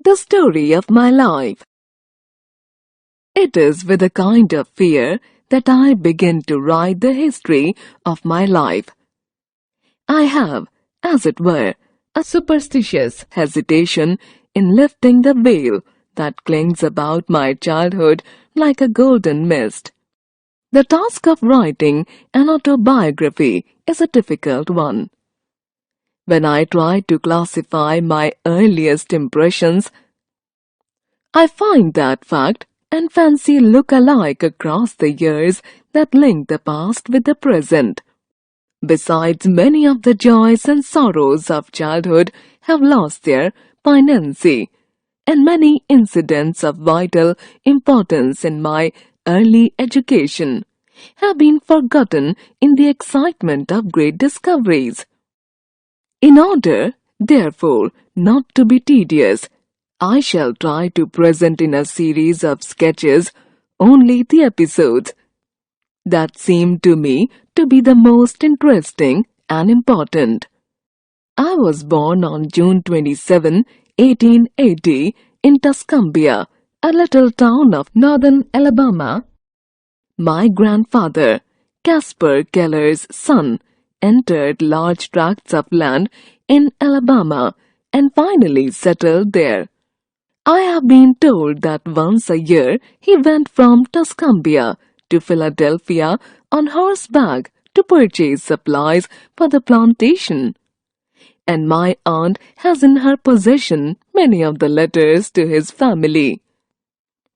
The story of my life. It is with a kind of fear that I begin to write the history of my life. I have, as it were, a superstitious hesitation in lifting the veil that clings about my childhood like a golden mist. The task of writing an autobiography is a difficult one. When I try to classify my earliest impressions, I find that fact and fancy look alike across the years that link the past with the present. Besides, many of the joys and sorrows of childhood have lost their poignancy, and many incidents of vital importance in my early education have been forgotten in the excitement of great discoveries. In order, therefore, not to be tedious, I shall try to present in a series of sketches only the episodes that seem to me to be the most interesting and important. I was born on June 27, 1880, in Tuscumbia, a little town of northern Alabama. My grandfather, Caspar Keller's son, entered large tracts of land in Alabama and finally settled there. I have been told that once a year he went from Tuscumbia to Philadelphia on horseback to purchase supplies for the plantation. And my aunt has in her possession many of the letters to his family,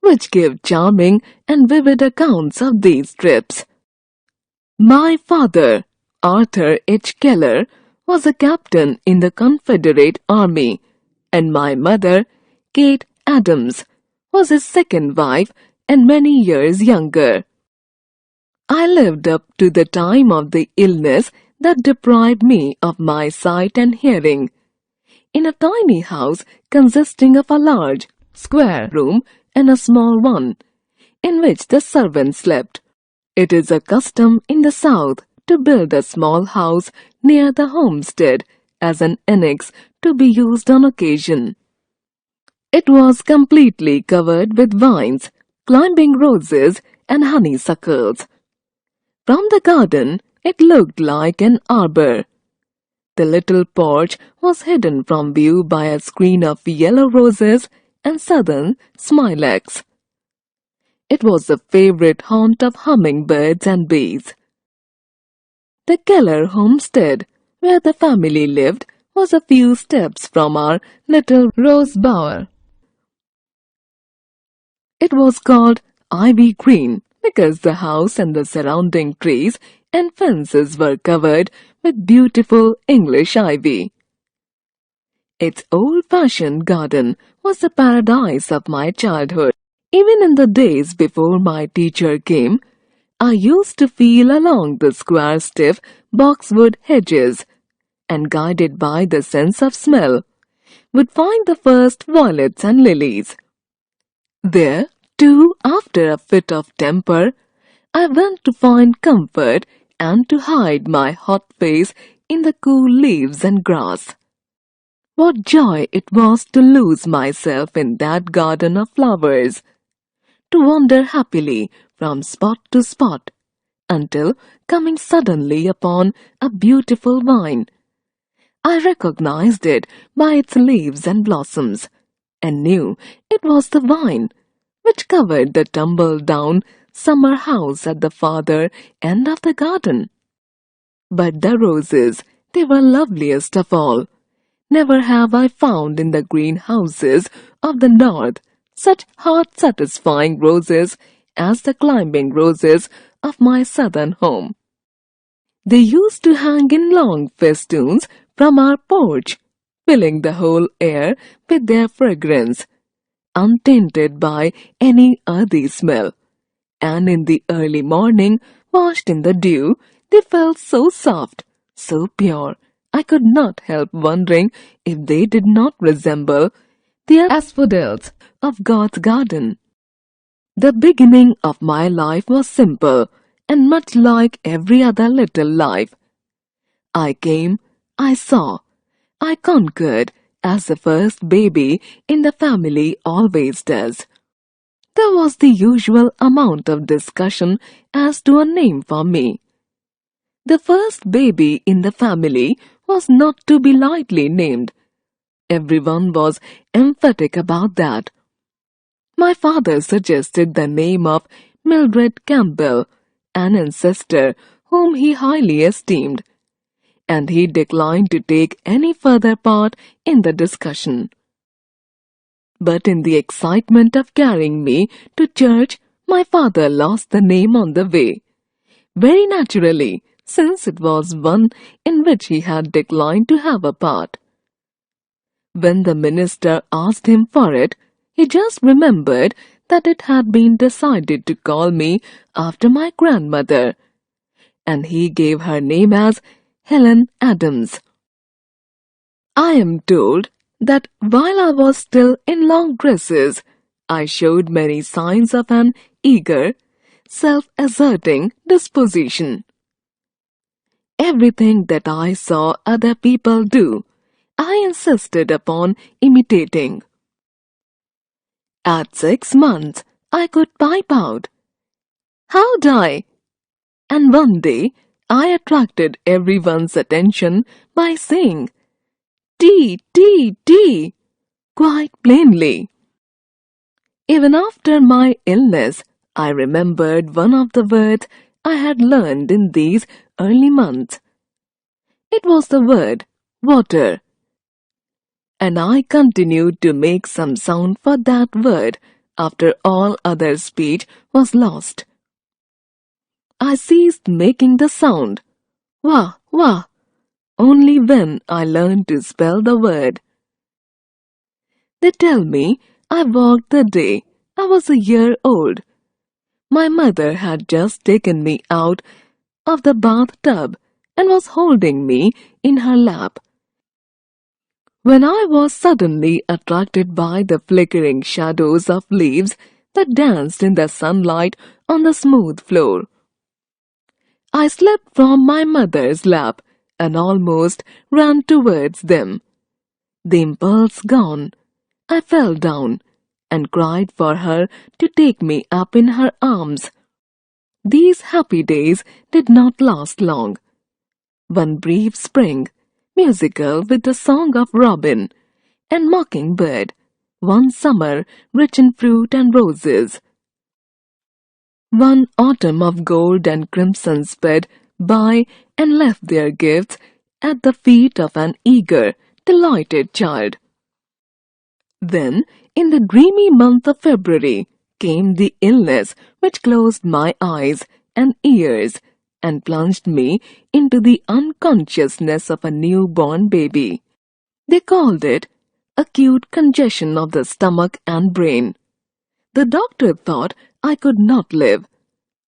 which give charming and vivid accounts of these trips. My father, Arthur H. Keller, was a captain in the Confederate Army, and my mother, Kate Adams, was his second wife and many years younger. I lived up to the time of the illness that deprived me of my sight and hearing, in a tiny house consisting of a large, square room and a small one, in which the servants slept. It is a custom in the South to build a small house near the homestead as an annex to be used on occasion. It was completely covered with vines, climbing roses, and honeysuckles. From the garden, it looked like an arbor. The little porch was hidden from view by a screen of yellow roses and southern smilax. It was the favorite haunt of hummingbirds and bees. The Keller homestead, where the family lived, was a few steps from our little rose bower. It was called Ivy Green because the house and the surrounding trees and fences were covered with beautiful English ivy. Its old-fashioned garden was the paradise of my childhood. Even in the days before my teacher came, I used to feel along the square stiff boxwood hedges, and guided by the sense of smell, would find the first violets and lilies. There, too, after a fit of temper, I went to find comfort and to hide my hot face in the cool leaves and grass. What joy it was to lose myself in that garden of flowers, to wander happily from spot to spot, until, coming suddenly upon a beautiful vine, I recognized it by its leaves and blossoms, and knew it was the vine which covered the tumble-down summer house at the farther end of the garden. But the roses, they were loveliest of all. Never have I found in the greenhouses of the north such heart-satisfying roses as the climbing roses of my southern home. They used to hang in long festoons from our porch, filling the whole air with their fragrance, untainted by any earthy smell, and in the early morning, washed in the dew, they felt so soft, so pure, I could not help wondering if they did not resemble the asphodels of God's garden. The beginning of my life was simple and much like every other little life. I came, I saw, I conquered, as the first baby in the family always does. There was the usual amount of discussion as to a name for me. The first baby in the family was not to be lightly named. Everyone was emphatic about that. My father suggested the name of Mildred Campbell, an ancestor whom he highly esteemed, and he declined to take any further part in the discussion. But in the excitement of carrying me to church, my father lost the name on the way. Very naturally, since it was one in which he had declined to have a part. When the minister asked him for it, he just remembered that it had been decided to call me after my grandmother, and he gave her name as Helen Adams. I am told that while I was still in long dresses, I showed many signs of an eager, self-asserting disposition. Everything that I saw other people do, I insisted upon imitating. At 6 months, I could pipe out, "How'd I?" And one day, I attracted everyone's attention by saying, "Tea, tea, tea," quite plainly. Even after my illness, I remembered one of the words I had learned in these early months. It was the word water, and I continued to make some sound for that word after all other speech was lost. I ceased making the sound, wah, wah, only when I learned to spell the word. They tell me I walked the day I was a year old. My mother had just taken me out of the bathtub and was holding me in her lap, when I was suddenly attracted by the flickering shadows of leaves that danced in the sunlight on the smooth floor. I slipped from my mother's lap and almost ran towards them. The impulse gone, I fell down and cried for her to take me up in her arms. These happy days did not last long. One brief spring, musical with the song of robin and mockingbird, one summer rich in fruit and roses. One autumn of gold and crimson sped by and left their gifts at the feet of an eager, delighted child. Then, in the dreamy month of February, came the illness which closed my eyes and ears and plunged me into the unconsciousness of a newborn baby. They called it acute congestion of the stomach and brain. The doctor thought I could not live.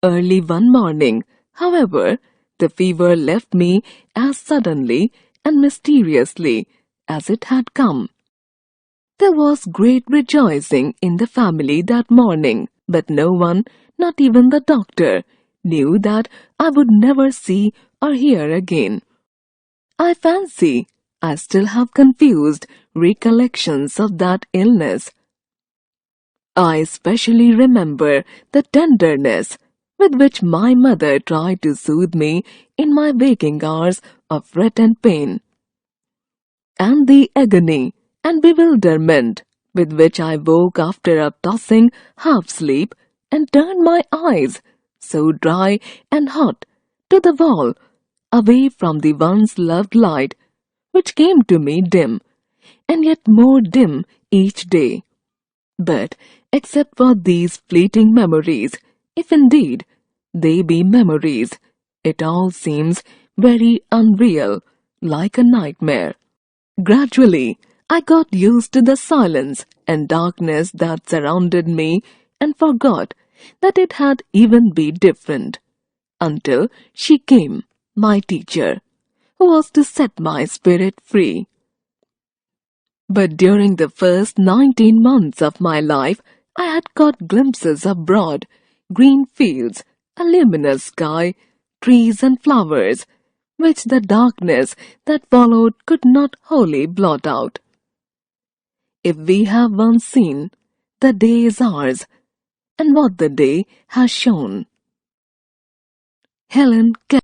Early one morning, however, the fever left me as suddenly and mysteriously as it had come. There was great rejoicing in the family that morning, but no one, not even the doctor, knew that I would never see or hear again. I fancy I still have confused recollections of that illness. I especially remember the tenderness with which my mother tried to soothe me in my waking hours of fret and pain, and the agony and bewilderment with which I woke after a tossing half-sleep and turned my eyes, so dry and hot, to the wall, away from the once loved light, which came to me dim, and yet more dim each day. But except for these fleeting memories, if indeed they be memories, it all seems very unreal, like a nightmare. Gradually, I got used to the silence and darkness that surrounded me and forgot that it had even been different, until she came, my teacher, who was to set my spirit free. But during the first 19 months of my life, I had caught glimpses of broad, green fields, a luminous sky, trees and flowers, which the darkness that followed could not wholly blot out. If we have once seen, the day is ours, and what the day has shown. Helen Keller.